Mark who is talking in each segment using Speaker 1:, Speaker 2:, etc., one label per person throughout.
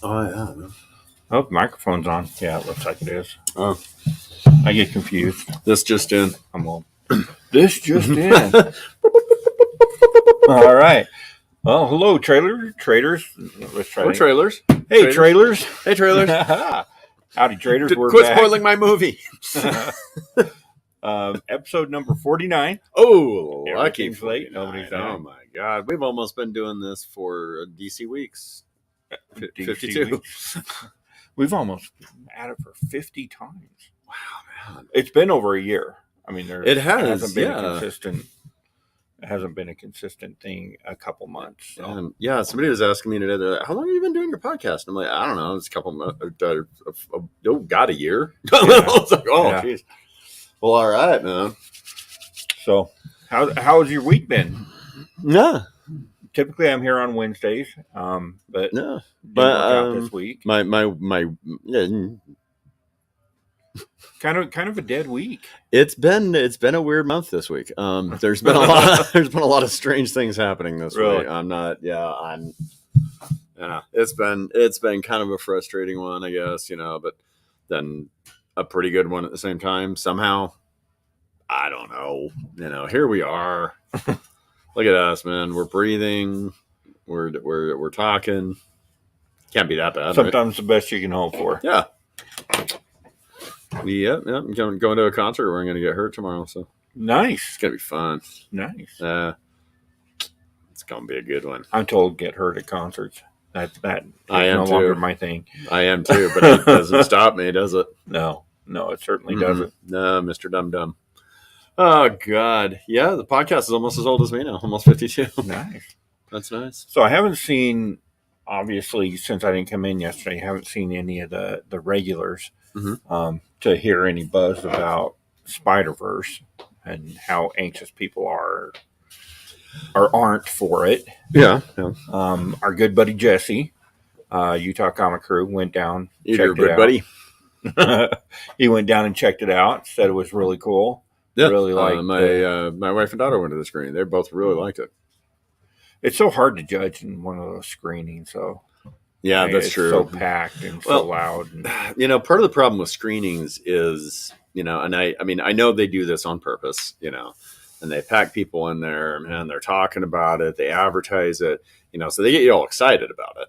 Speaker 1: Oh, yeah.
Speaker 2: Oh, microphone's on. Yeah, it looks like it is.
Speaker 1: Oh,
Speaker 2: I get confused.
Speaker 1: this just in.
Speaker 2: I'm old. This just in. All right. Well, hello, traders. Let's try
Speaker 1: Or
Speaker 2: it.
Speaker 1: trailers.
Speaker 2: Hey, trailers.
Speaker 1: Hey, trailers.
Speaker 2: Howdy, traders. We're
Speaker 1: Quit
Speaker 2: back.
Speaker 1: spoiling my movie.
Speaker 2: Episode number 49.
Speaker 1: Oh, lucky.
Speaker 2: Everything's late. Nobody's
Speaker 1: Oh,
Speaker 2: on.
Speaker 1: my God. We've almost been doing this for DC weeks.
Speaker 2: DC
Speaker 1: 52.
Speaker 2: weeks. We've almost at it for 50 times.
Speaker 1: Wow, man.
Speaker 2: It's been over a year. I mean,
Speaker 1: It has,
Speaker 2: hasn't been
Speaker 1: yeah.
Speaker 2: a consistent. It hasn't been a consistent thing a couple months. So.
Speaker 1: And yeah, somebody was asking me today, they're like, how long have you been doing your podcast? And I'm like, I don't know. It's a couple months. Oh, God, a year?
Speaker 2: Yeah.
Speaker 1: I was like, oh,
Speaker 2: Yeah.
Speaker 1: jeez. Well, all right, man.
Speaker 2: So, how's your week been?
Speaker 1: No.
Speaker 2: Typically, I'm here on Wednesdays, but
Speaker 1: No.
Speaker 2: didn't
Speaker 1: But,
Speaker 2: work out this week.
Speaker 1: My yeah,
Speaker 2: Kind of a dead week.
Speaker 1: it's been a weird month this week. There's been a lot of strange things happening this
Speaker 2: Really?
Speaker 1: week. It's been kind of a frustrating one, I guess, but then a pretty good one at the same time. Somehow, I don't know. Here we are. Look at us, man. We're breathing. We're talking. Can't be that bad.
Speaker 2: Sometimes the best you can hope for.
Speaker 1: Right? Yeah. I'm going to a concert where I'm going to get hurt tomorrow, so
Speaker 2: Nice.
Speaker 1: it's going to be fun.
Speaker 2: Nice.
Speaker 1: It's going to be a good one.
Speaker 2: I'm told get hurt at concerts. That
Speaker 1: I
Speaker 2: is
Speaker 1: am
Speaker 2: no
Speaker 1: too.
Speaker 2: longer my thing.
Speaker 1: I am too, but it doesn't stop me, does it?
Speaker 2: No, it certainly doesn't.
Speaker 1: No, Mr. Dum Dum. Oh, God. Yeah, the podcast is almost as old as me now, almost 52.
Speaker 2: Nice.
Speaker 1: That's nice.
Speaker 2: So I haven't seen, obviously, since I didn't come in yesterday, I haven't seen any of the regulars to hear any buzz about Spider-Verse and how anxious people are or aren't for it.
Speaker 1: Yeah.
Speaker 2: Our good buddy Jesse, Utah Comic Crew, went down.
Speaker 1: You're
Speaker 2: checked it
Speaker 1: good,
Speaker 2: out.
Speaker 1: buddy.
Speaker 2: He went down and checked it out. Said it was really cool.
Speaker 1: Yeah.
Speaker 2: Really liked
Speaker 1: my wife and daughter went to the screening. They both really liked it.
Speaker 2: It's so hard to judge in one of those screenings. So
Speaker 1: Yeah, that's
Speaker 2: it's
Speaker 1: true.
Speaker 2: so packed and so loud. And,
Speaker 1: Part of the problem with screenings is, and I know they do this on purpose, and they pack people in there, man, they're talking about it, they advertise it, so they get you all excited about it,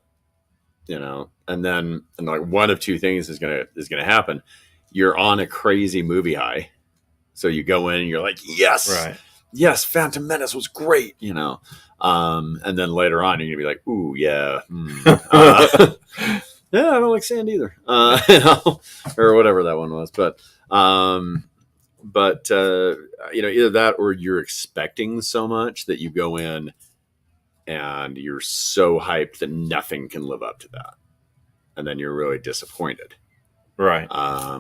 Speaker 1: and then like one of two things is gonna happen. You're on a crazy movie high, so you go in and you're like, yes,
Speaker 2: right.
Speaker 1: Yes, Phantom Menace was great, and then later on you're gonna be like, ooh, yeah, yeah, I don't like sand either, or whatever that one was, but either that or you're expecting so much that you go in and you're so hyped that nothing can live up to that, and then you're really disappointed.
Speaker 2: Right.
Speaker 1: I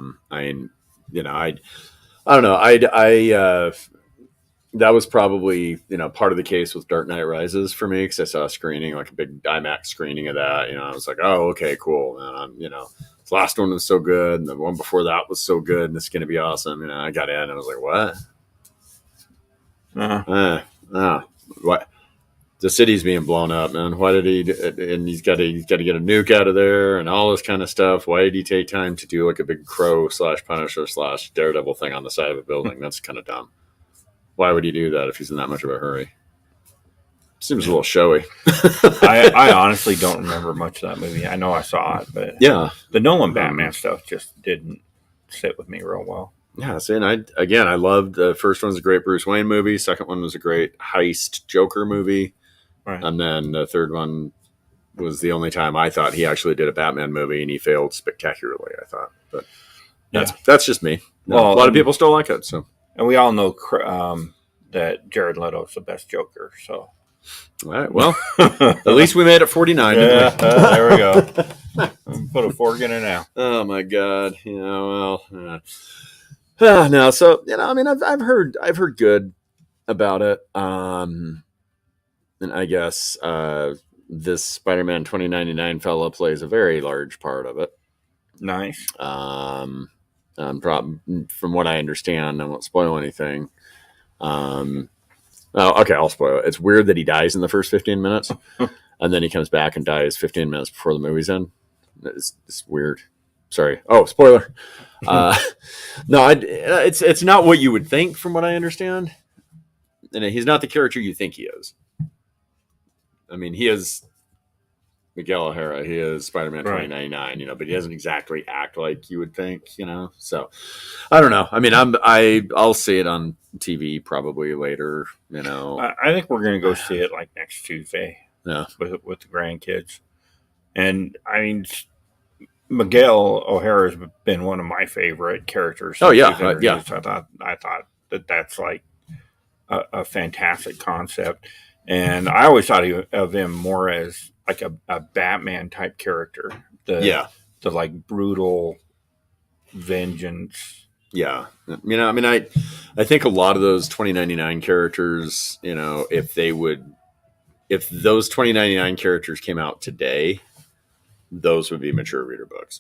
Speaker 1: don't know. That was probably, part of the case with Dark Knight Rises for me, because I saw a screening, like a big IMAX screening of that. I was like, oh, okay, cool. And the last one was so good, and the one before that was so good, and it's going to be awesome. I got in, and I was like, what? What? The city's being blown up, man. Why did he? And he's got to get a nuke out of there, and all this kind of stuff. Why did he take time to do like a big Crow / Punisher / Daredevil thing on the side of a building? That's kind of dumb. Why would he do that if he's in that much of a hurry? Seems a little showy.
Speaker 2: I honestly don't remember much of that movie. I know I saw it, but
Speaker 1: Yeah,
Speaker 2: the Nolan Batman stuff just didn't sit with me real well.
Speaker 1: yeah. See, and I loved the first one was a great Bruce Wayne movie. Second one was a great heist Joker movie,
Speaker 2: Right.
Speaker 1: And then the third one was the only time I thought he actually did a Batman movie, and he failed spectacularly. I thought, but that's just me.
Speaker 2: Well,
Speaker 1: a lot of people still like it. So,
Speaker 2: and we all know that Jared Leto's the best Joker. So,
Speaker 1: all right. Well, at least we made it 49.
Speaker 2: yeah,
Speaker 1: Didn't we?
Speaker 2: there we go. Put a fork in it now.
Speaker 1: Oh my God. No. So I've heard good about it. And I guess this Spider-Man 2099 fella plays a very large part of it.
Speaker 2: Nice.
Speaker 1: From what I understand, I won't spoil anything. Okay, I'll spoil it. It's weird that he dies in the first 15 minutes, and then he comes back and dies 15 minutes before the movie's end. It's weird. Sorry. Oh, spoiler. Uh, no, it's not what you would think, from what I understand. And he's not the character you think he is. I mean, he is Miguel O'Hara. He is Spider-Man
Speaker 2: Right.
Speaker 1: 2099, but he doesn't exactly act like you would think. So I don't know. I mean, I'll see it on TV probably later.
Speaker 2: I think we're going to go see it like next Tuesday
Speaker 1: Yeah.
Speaker 2: with the grandkids. And I mean, Miguel O'Hara has been one of my favorite characters.
Speaker 1: Oh
Speaker 2: Since
Speaker 1: yeah,
Speaker 2: he's introduced.
Speaker 1: yeah.
Speaker 2: I thought that's like a fantastic concept, and I always thought of him more as like a Batman type character.
Speaker 1: Yeah.
Speaker 2: The like brutal vengeance.
Speaker 1: Yeah. I mean, I think a lot of those 2099 characters, if those 2099 characters came out today, those would be mature reader books.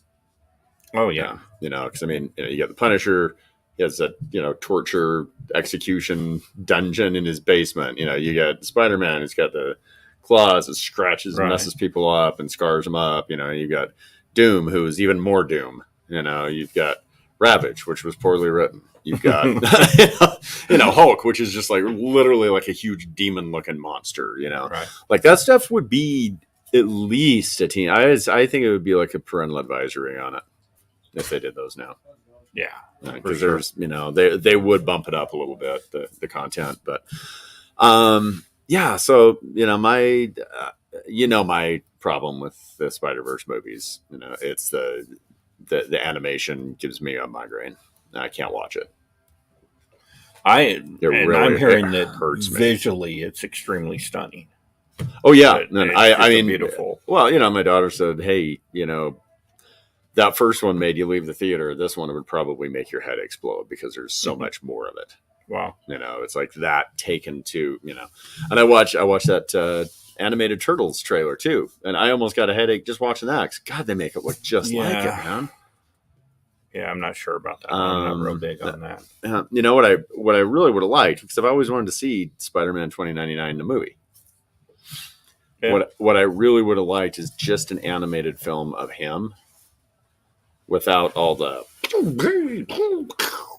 Speaker 2: Oh yeah.
Speaker 1: Because I mean, you got the Punisher. He has a torture execution dungeon in his basement. You got Spider-Man who's got the claws that scratches and messes people up and scars them up. You got Doom, who's even more Doom. You've got Ravage, which was poorly written. You've got Hulk, which is just like literally like a huge demon-looking monster.
Speaker 2: Right.
Speaker 1: Like that stuff would be at least a teen. I think it would be like a parental advisory on it if they did those now.
Speaker 2: Yeah,
Speaker 1: because there's they would bump it up a little bit, the content, but yeah. So my my problem with the Spider-Verse movies, it's the animation gives me a migraine. I can't watch it.
Speaker 2: I'm hearing that
Speaker 1: hurts
Speaker 2: visually it's extremely stunning.
Speaker 1: Oh yeah, and I mean
Speaker 2: beautiful.
Speaker 1: Well, my daughter said, hey, that first one made you leave the theater. This one would probably make your head explode because there's so much more of it.
Speaker 2: Wow.
Speaker 1: It's like that taken to, and I watched that animated Turtles trailer too. And I almost got a headache just watching that. God, they make it look just like it, man.
Speaker 2: Yeah, I'm not sure about that. I'm not real big on that.
Speaker 1: What I really would have liked, because I've always wanted to see Spider-Man 2099 the movie. Yeah. What I really would have liked is just an animated film of him without all the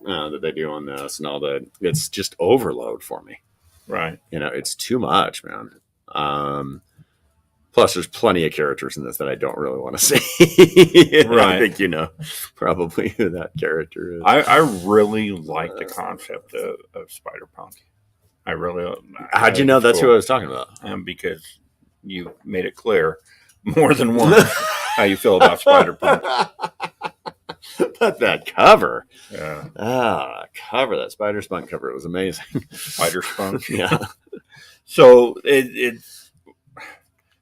Speaker 1: that they do on this and all the. It's just overload for me.
Speaker 2: Right.
Speaker 1: It's too much, man. Plus, there's plenty of characters in this that I don't really want to see.
Speaker 2: Right.
Speaker 1: I think probably who that character is.
Speaker 2: I really like the concept of Spider-Punk. I really.
Speaker 1: How'd you know that's who I was talking about?
Speaker 2: Because you made it clear more than once how you feel about Spider-Punk.
Speaker 1: But that cover.
Speaker 2: Yeah.
Speaker 1: Cover, that Spider-Spunk cover. It was amazing.
Speaker 2: Spider-Spunk.
Speaker 1: Yeah.
Speaker 2: So it's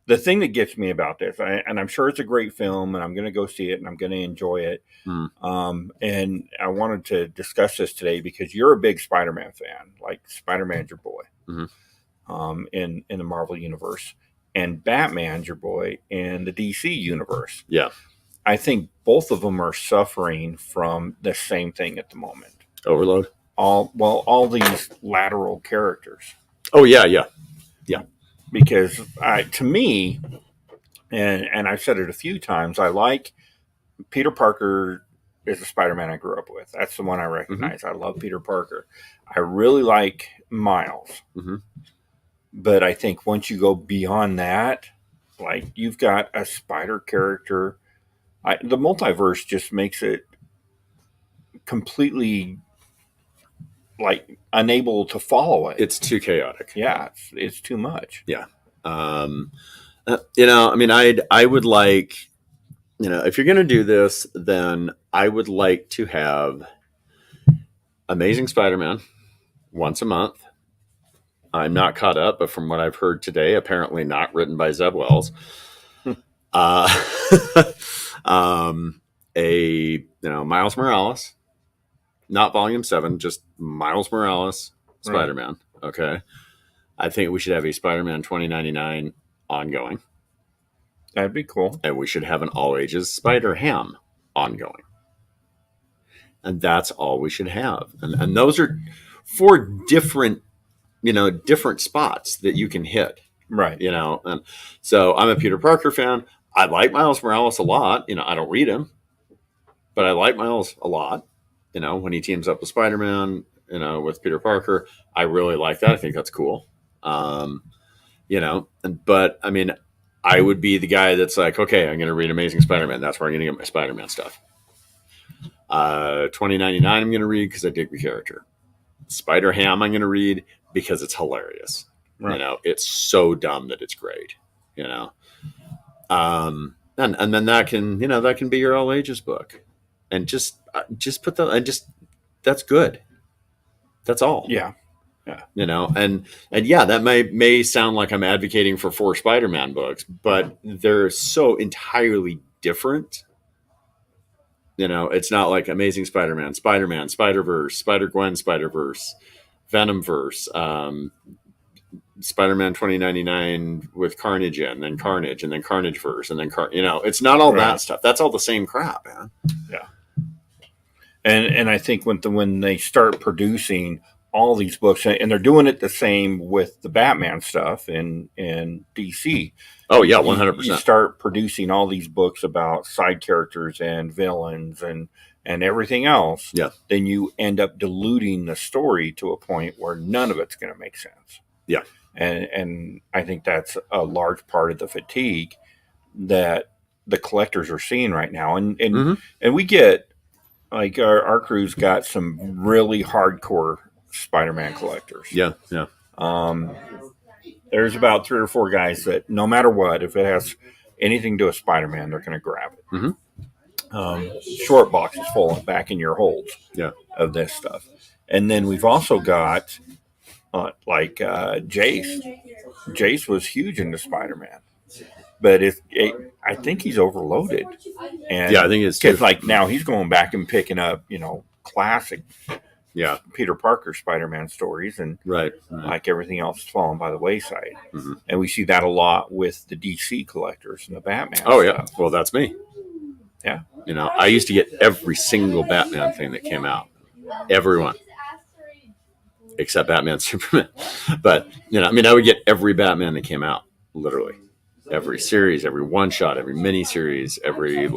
Speaker 2: the thing that gets me about this, and I'm sure it's a great film, and I'm going to go see it, and I'm going to enjoy it. And I wanted to discuss this today because you're a big Spider-Man fan. Like, Spider-Man's your boy in the Marvel universe, and Batman's your boy in the DC universe.
Speaker 1: Yeah.
Speaker 2: I think both of them are suffering from the same thing at the moment.
Speaker 1: Overload?
Speaker 2: All these lateral characters.
Speaker 1: Oh, yeah.
Speaker 2: Because to me, and I've said it a few times, I like Peter Parker is the Spider-Man I grew up with. That's the one I recognize. I love Peter Parker. I really like Miles. But I think once you go beyond that, like you've got a spider character, the multiverse just makes it completely like unable to follow it.
Speaker 1: It's too chaotic.
Speaker 2: Yeah, it's too much.
Speaker 1: Yeah. I mean, I would like, if you're going to do this, then I would like to have Amazing Spider-Man once a month. I'm not caught up, but from what I've heard today, apparently not written by Zeb Wells. Miles Morales, not Volume 7, just Miles Morales Spider-Man. Right. Okay. I think we should have a Spider-Man 2099 ongoing.
Speaker 2: That'd be cool.
Speaker 1: And we should have an all ages Spider-Ham ongoing. And that's all we should have. And those are 4 different spots that you can hit.
Speaker 2: Right.
Speaker 1: And so I'm a Peter Parker fan. I like Miles Morales a lot. I don't read him, but I like Miles a lot. When he teams up with Spider-Man, with Peter Parker, I really like that. I think that's cool. But I mean, I would be the guy that's like, okay, I'm going to read Amazing Spider-Man. That's where I'm going to get my Spider-Man stuff. 2099 I'm going to read because I dig the character. Spider-Ham I'm going to read because it's hilarious. Right. It's so dumb that it's great. And then that can be your all ages book, and just put the and just that's good. That's all.
Speaker 2: Yeah.
Speaker 1: And yeah, that may sound like I'm advocating for 4 Spider-Man books, but they're so entirely different. It's not like Amazing Spider-Man, Spider-Verse, Spider-Gwen, Spider-Verse, Venomverse, Spider-Man 2099 with Carnage in, then Carnage, and then Carnageverse, and then it's not all that stuff. That's all the same crap, man.
Speaker 2: Yeah. And I think when they start producing all these books, and they're doing it the same with the Batman stuff in DC.
Speaker 1: Oh yeah, 100%.
Speaker 2: You start producing all these books about side characters and villains and everything else.
Speaker 1: Yeah.
Speaker 2: Then you end up diluting the story to a point where none of it's going to make sense.
Speaker 1: Yeah.
Speaker 2: And I think that's a large part of the fatigue that the collectors are seeing right now. And we get, like, our crew's got some really hardcore Spider-Man collectors.
Speaker 1: Yeah.
Speaker 2: There's about 3 or 4 guys that no matter what, if it has anything to do with Spider-Man, they're going to grab it. Short boxes full back in your holds of this stuff. And then we've also got Jace. Jace was huge into Spider-Man, but I think he's overloaded. And
Speaker 1: yeah, I think it's too.
Speaker 2: Like now he's going back and picking up classic Peter Parker Spider-Man stories, and like everything else is falling by the wayside. And we see that a lot with the DC collectors and the Batman stuff.
Speaker 1: Yeah, well, that's me.
Speaker 2: Yeah.
Speaker 1: I used to get every single Batman thing that came out. Everyone. Except Batman Superman. But, I would get every Batman that came out, literally. Every series, every one-shot, every mini-series, every,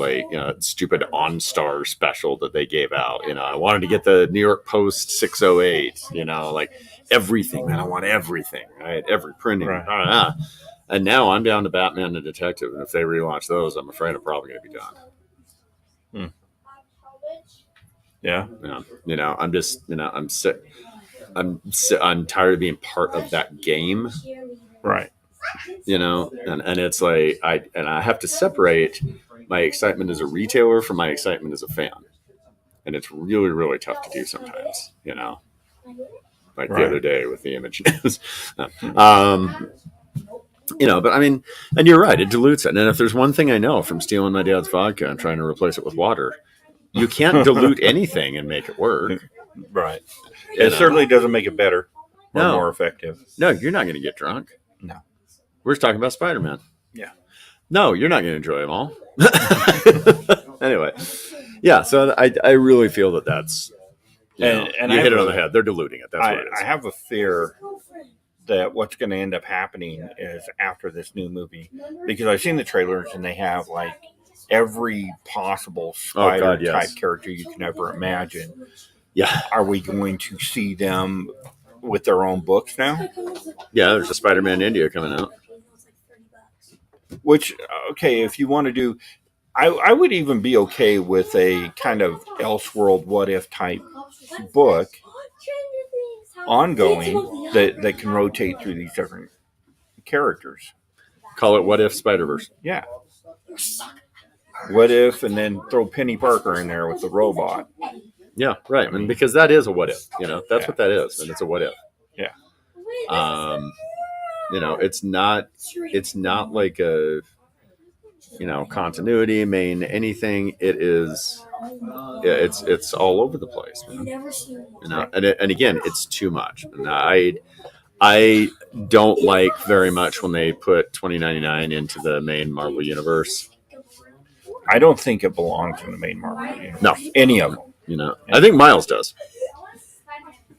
Speaker 1: stupid OnStar special that they gave out. I wanted to get the New York Post 608, everything, man. I want everything, right? Every printing. Right. And now I'm down to Batman and Detective, and if they relaunch those, I'm afraid I'm probably going to be done.
Speaker 2: Yeah.
Speaker 1: I'm just, I'm sick. I'm tired of being part of that game.
Speaker 2: Right.
Speaker 1: And it's like I have to separate my excitement as a retailer from my excitement as a fan. And it's really, really tough to do sometimes, like the other day with the Image news. But I mean, and you're right, it dilutes it. And if there's one thing I know from stealing my dad's vodka and trying to replace it with water, you can't dilute anything and make it work.
Speaker 2: Right. It certainly doesn't make it better or more effective.
Speaker 1: No, you're not going to get drunk.
Speaker 2: No.
Speaker 1: We're just talking about Spider-Man.
Speaker 2: Yeah.
Speaker 1: No, you're not going to enjoy them all. Anyway. Yeah, so I really feel that that's... and you hit it on the head. They're diluting it. That's what it is.
Speaker 2: I have a fear that what's going to end up happening is after this new movie, because I've seen the trailers and they have like every possible spider-type character you can ever imagine.
Speaker 1: Yeah.
Speaker 2: Are we going to see them with their own books now?
Speaker 1: Yeah, there's a Spider-Man India coming out.
Speaker 2: Which, okay, if you want to do... I would even be okay with a kind of Elseworld what-if type book ongoing that can rotate through these different characters.
Speaker 1: Call it What If Spider-Verse.
Speaker 2: Yeah. What if, and then throw Penny Parker in there with the robot.
Speaker 1: Yeah, right. I mean, because that is a what if. That's what that is, and it's a what if.
Speaker 2: Yeah.
Speaker 1: It's not like a continuity, main anything. It is. Yeah, it's all over the place. And again, it's too much. And I don't like very much when they put 2099 into the main Marvel universe.
Speaker 2: I don't think it belongs in the main Marvel universe.
Speaker 1: No,
Speaker 2: any of them.
Speaker 1: I think Miles does.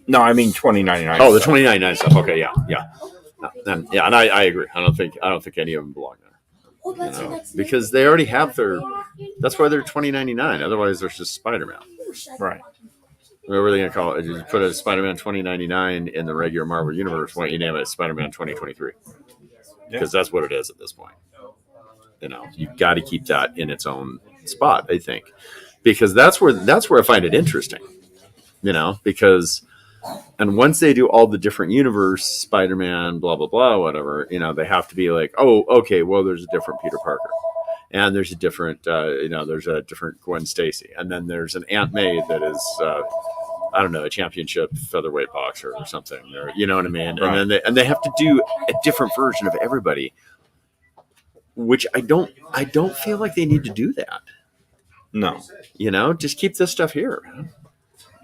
Speaker 2: No, I mean 2099.
Speaker 1: Oh, the 2099 stuff. Okay, yeah. And I agree. I don't think any of them belong there. You know, because they already have their. That's why they're $20.99. Otherwise, there's just Spider-Man.
Speaker 2: Right.
Speaker 1: What were they going to call it? If you put a Spider-Man 2099 in the regular Marvel universe, why don't you name it Spider-Man 2023? Because that's what it is at this point. You know, you've got to keep that in its own spot, I think, because that's where I find it interesting. You know, because and once they do all the different universe, Spider-Man, blah blah blah, whatever, you know, they have to be like, oh, okay, well, there's a different Peter Parker, and there's a different, there's a different Gwen Stacy, and then there's an Aunt May that is. I don't know, a championship featherweight boxer or something, or you know what I mean. Right. And then they have to do a different version of everybody, which I don't feel like they need to do that.
Speaker 2: No,
Speaker 1: you know, just keep this stuff here,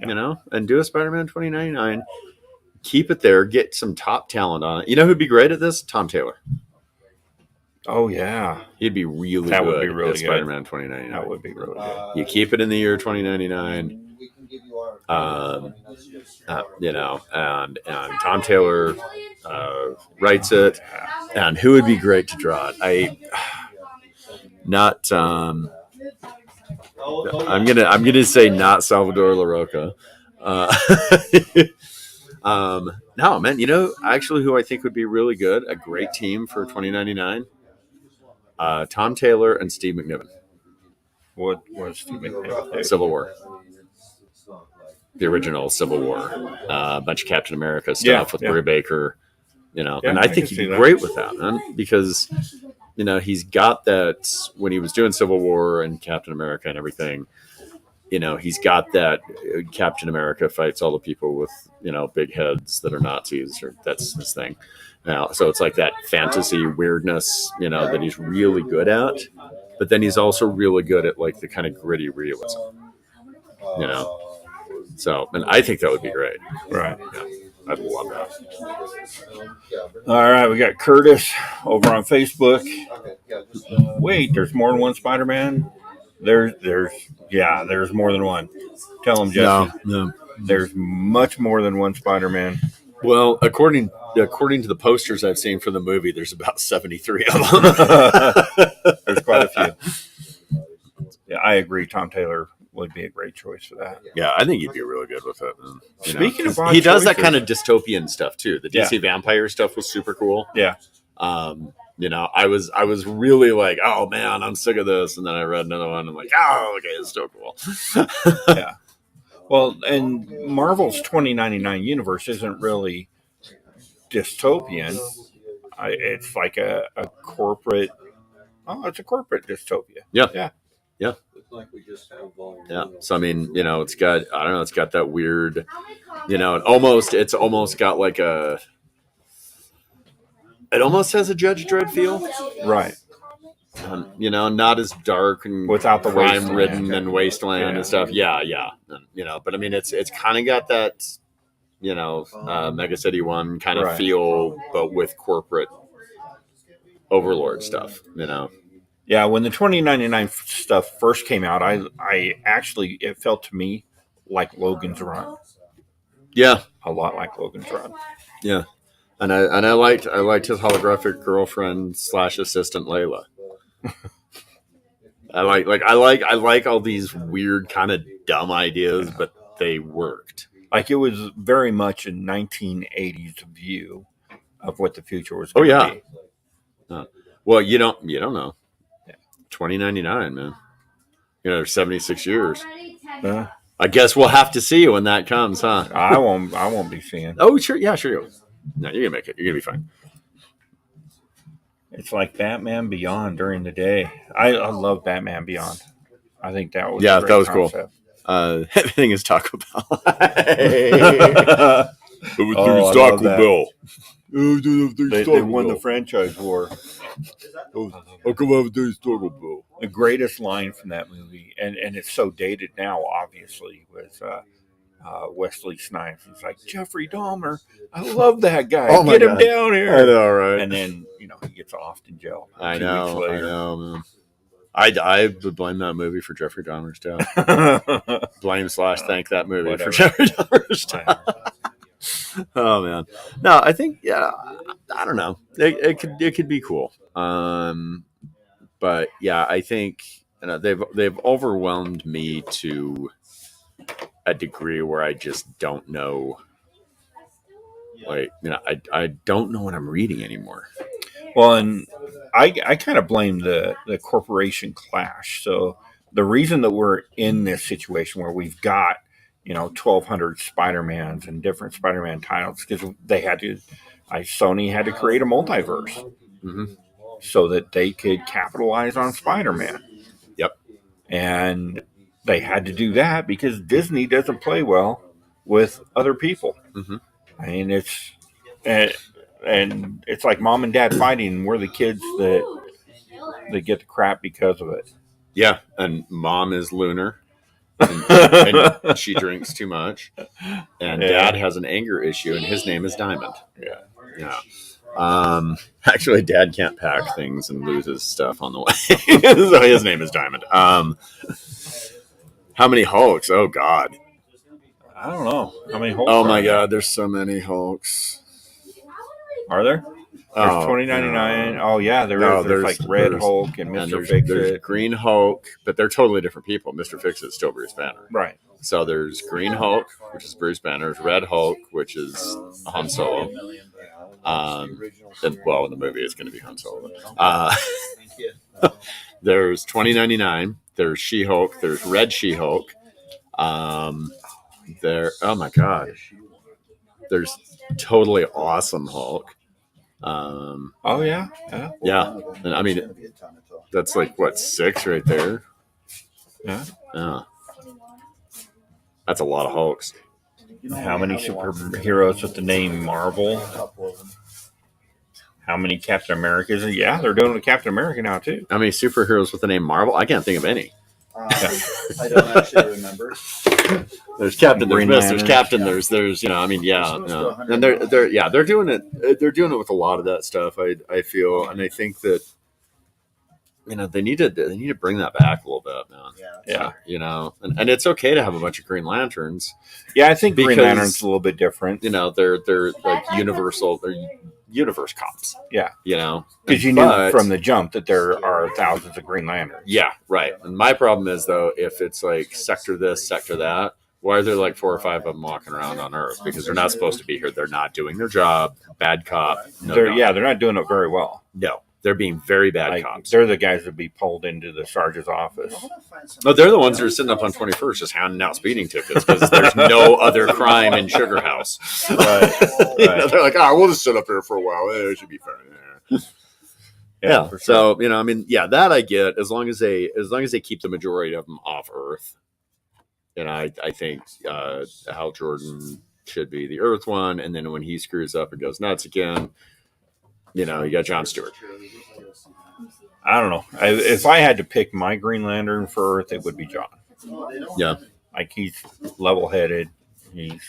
Speaker 1: you know, and do a Spider-Man 2099. Keep it there. Get some top talent on it. You know who'd be great at this? Tom Taylor.
Speaker 2: Oh yeah,
Speaker 1: he'd be really
Speaker 2: that
Speaker 1: good.
Speaker 2: Would be really
Speaker 1: at Spider-Man 2099.
Speaker 2: That would be really good.
Speaker 1: You keep it in the year 2099. You know, and Tom Taylor writes it, and who would be great to draw it? I'm gonna say not Salvador LaRocca. No, man, you know, actually, who I think would be really good, a great team for 2099, Tom Taylor and Steve McNiven.
Speaker 2: What was Steve McNiven?
Speaker 1: Civil War. The original Civil War, a bunch of Captain America stuff with Brie Baker, you know, and I think he'd be great with that, man, because, you know, he's got that when he was doing Civil War and Captain America and everything, you know, he's got that Captain America fights all the people with, you know, big heads that are Nazis, or that's his thing. Now, so it's like that fantasy weirdness, you know, that he's really good at, but then he's also really good at like the kind of gritty realism, you know. So, and I think that would be great.
Speaker 2: Right.
Speaker 1: Yeah, I'd love that.
Speaker 2: All right, we got Curtis over on Facebook. Wait, there's more than one Spider-Man? There's more than one. Tell him, Jesse.
Speaker 1: No.
Speaker 2: There's much more than one Spider-Man.
Speaker 1: Well, according to the posters I've seen for the movie, there's about 73 of them.
Speaker 2: There's quite a few. Yeah, I agree. Tom Taylor would be a great choice for that.
Speaker 1: Yeah, I think he'd be really good with it.
Speaker 2: Speaking of,
Speaker 1: he does that kind of dystopian stuff too. The DC vampire stuff was super cool.
Speaker 2: Yeah.
Speaker 1: You know, I was really like, oh man, I'm sick of this, and then I read another one. And I'm like, oh, okay, it's still cool.
Speaker 2: Yeah. Well, and Marvel's 2099 universe isn't really dystopian. It's like a corporate. Oh, it's a corporate dystopia.
Speaker 1: Yeah.
Speaker 2: Yeah.
Speaker 1: Yeah. Yeah. So I mean, you know, it's got that weird, you know, it's almost got like it almost has a Judge Dredd feel.
Speaker 2: Right.
Speaker 1: You know, not as dark and
Speaker 2: without the
Speaker 1: crime ridden and wasteland and stuff. Yeah. And, you know, but I mean, it's kind of got that, you know, Mega City 1 kind of feel, but with corporate overlord stuff, you know.
Speaker 2: Yeah, when the 2099 stuff first came out, I actually, it felt to me like Logan's Run.
Speaker 1: Yeah,
Speaker 2: a lot like Logan's Run.
Speaker 1: Yeah, and I liked his holographic girlfriend / assistant Layla. I like all these weird kind of dumb ideas, but they worked.
Speaker 2: Like it was very much a 1980s view of what the future was going to be.
Speaker 1: Well, you don't know. 2099, man. You know, 76 years. I guess we'll have to see when that comes, huh?
Speaker 2: I won't be seeing.
Speaker 1: Oh, sure. Yeah, sure you will. No, you're gonna make it. You're gonna be fine.
Speaker 2: It's like Batman Beyond during the day. I love Batman Beyond. I think that was
Speaker 1: that was concept. Cool. Everything is Taco Bell. Everything's Taco Bell.
Speaker 2: They won the franchise war.
Speaker 1: How come everything's Taco Bell?
Speaker 2: The greatest line from that movie, and it's so dated now, obviously, was Wesley Snipes. He's like, Jeffrey Dahmer, I love that guy.
Speaker 1: Oh
Speaker 2: Get him down here.
Speaker 1: I know, right?
Speaker 2: And then, you know, he gets off in jail.
Speaker 1: I know, man. I would blame that movie for Jeffrey Dahmer's death. Blame / thank that movie for Jeffrey Dahmer's death. Oh man, no, I think I don't know. It could be cool. But yeah, I think they've overwhelmed me to a degree where I just don't know. Like, I don't know what I'm reading anymore.
Speaker 2: Well, and I kind of blame the corporation clash. So the reason that we're in this situation where we've got 1,200 Spider-Mans and different Spider-Man titles because they had to, Sony had to create a multiverse
Speaker 1: Mm-hmm.
Speaker 2: so that they could capitalize on Spider-Man.
Speaker 1: Yep.
Speaker 2: And they had to do that because Disney doesn't play well with other people.
Speaker 1: Mm-hmm.
Speaker 2: I mean, and it's like mom and dad fighting, and we're the kids that get the crap because of it.
Speaker 1: Yeah, and mom is lunar, and she drinks too much, and dad has an anger issue, and his name is Diamond. Yeah. Actually, dad can't pack things and loses stuff on the way, so his name is Diamond. How many Hulks? Oh God.
Speaker 2: I don't know how many Hulks.
Speaker 1: Oh my God, there's so many Hulks.
Speaker 2: Are there? There's 2099. Oh yeah, there's like Red Hulk and Mr. Fix-It.
Speaker 1: There's Green Hulk, but they're totally different people. Mr. Fix-It is still Bruce Banner.
Speaker 2: Right.
Speaker 1: So there's Green Hulk, which is Bruce Banner. There's Red Hulk, which is Han Solo. Well, in the movie, it's going to be Han Solo. There's 2099. There's She-Hulk. There's Red She-Hulk. Oh my God. There's Totally Awesome Hulk.
Speaker 2: Oh yeah.
Speaker 1: Yeah. And I mean, that's like what, 6 right there?
Speaker 2: Yeah.
Speaker 1: That's a lot of Hulks.
Speaker 2: How many superheroes with the name Marvel? How many Captain Americas? Yeah, they're doing it with Captain America now too.
Speaker 1: How many superheroes with the name Marvel? I can't think of any.
Speaker 3: I don't actually remember.
Speaker 1: There's Captain, there's Miss, there's Captain, there's and they're doing it. They're doing it with a lot of that stuff. I feel, and I think that they need to bring that back a little bit, man.
Speaker 2: Yeah.
Speaker 1: And it's okay to have a bunch of Green Lanterns.
Speaker 2: Yeah, I think Green Lantern's a little bit different.
Speaker 1: They're like universal. They're universe cops.
Speaker 2: Yeah.
Speaker 1: Because
Speaker 2: you knew from the jump that there are thousands of Green Lanterns.
Speaker 1: Yeah, right. And my problem is, though, if it's like sector this, sector that, why are there like 4 or 5 of them walking around on Earth? Because they're not supposed to be here. They're not doing their job. Bad cop.
Speaker 2: They're not doing it very well.
Speaker 1: No, they're being very bad cops.
Speaker 2: They're the guys that be pulled into the sergeant's office.
Speaker 1: No, they're the ones that are sitting up on 21st just handing out speeding tickets because there's no other crime in Sugar House.
Speaker 2: Right.
Speaker 1: They're like, we'll just sit up here for a while. It should be fine. Yeah. Sure. So that I get as long as they keep the majority of them off Earth. And I think Hal Jordan should be the Earth one, and then when he screws up and goes nuts again, you got John Stewart.
Speaker 2: I don't know. If I had to pick my Green Lantern for Earth, it would be John.
Speaker 1: Yeah.
Speaker 2: Like, he's level-headed. He's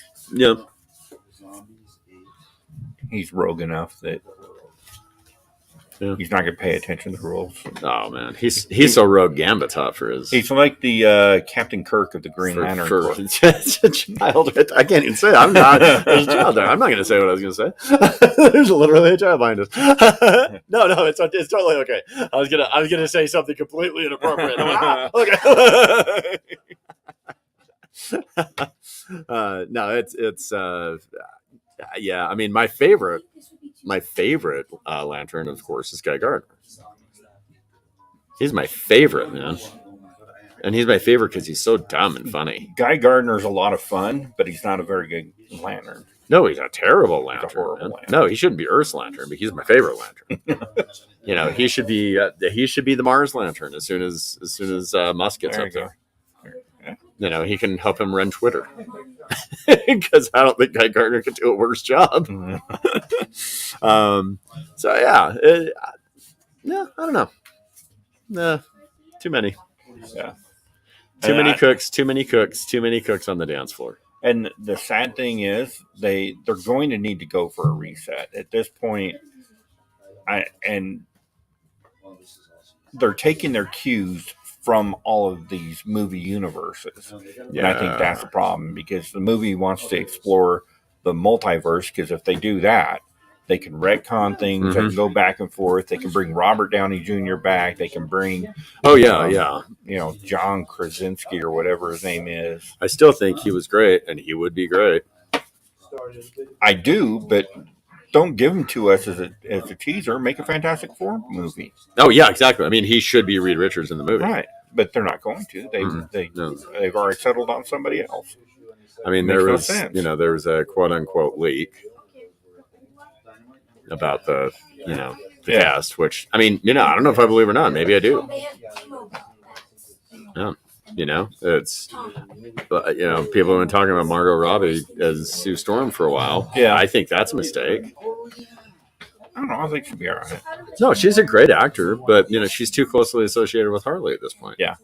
Speaker 2: rogue enough that he's not going to pay attention to the rules.
Speaker 1: Oh, man. He's so rogue Gambit's hot for his...
Speaker 2: He's like the Captain Kirk of the Green Lantern.
Speaker 1: It's a child. I can't even say that. I'm not... There's a child there. I'm not going to say what I was going to say. There's literally a child behind us. No, it's totally okay. I was gonna say something completely inappropriate. Okay. No, it's I mean, my favorite Lantern, of course, is Guy Gardner. He's my favorite, man. And he's my favorite because he's so dumb and funny.
Speaker 2: Guy Gardner's a lot of fun, but he's not a very good Lantern.
Speaker 1: No, he's a terrible Lantern. Lantern. No, he shouldn't be Earth's Lantern, but he's my favorite Lantern. He should be the Mars Lantern as soon as Musk gets up there. He can help him run Twitter. Because I don't think Guy Gardner could do a worse job. I don't know. Nah, too many.
Speaker 2: Yeah.
Speaker 1: Too many cooks on the dance floor.
Speaker 2: And the sad thing is, they're going to need to go for a reset at this point. They're taking their cues from all of these movie universes. Yeah. And I think that's the problem, because the movie wants to explore the multiverse, because if they do that, They can retcon things. They can go back and forth. They can bring Robert Downey Jr. back. They can bring, John Krasinski or whatever his name is.
Speaker 1: I still think he was great, and he would be great.
Speaker 2: I do, but don't give him to us as a teaser. Make a Fantastic Four movie.
Speaker 1: Oh yeah, exactly. I mean, he should be Reed Richards in the movie,
Speaker 2: right? But they're not going to. They've already settled on somebody else.
Speaker 1: I mean, there was a quote unquote leak about the cast, which I mean, I don't know if I believe or not. Maybe I do. Yeah. It's people have been talking about Margot Robbie as Sue Storm for a while.
Speaker 2: Yeah,
Speaker 1: I think that's a mistake.
Speaker 2: I don't know. I think she'll be all right.
Speaker 1: No, she's a great actor, but she's too closely associated with Harley at this point.
Speaker 2: Yeah.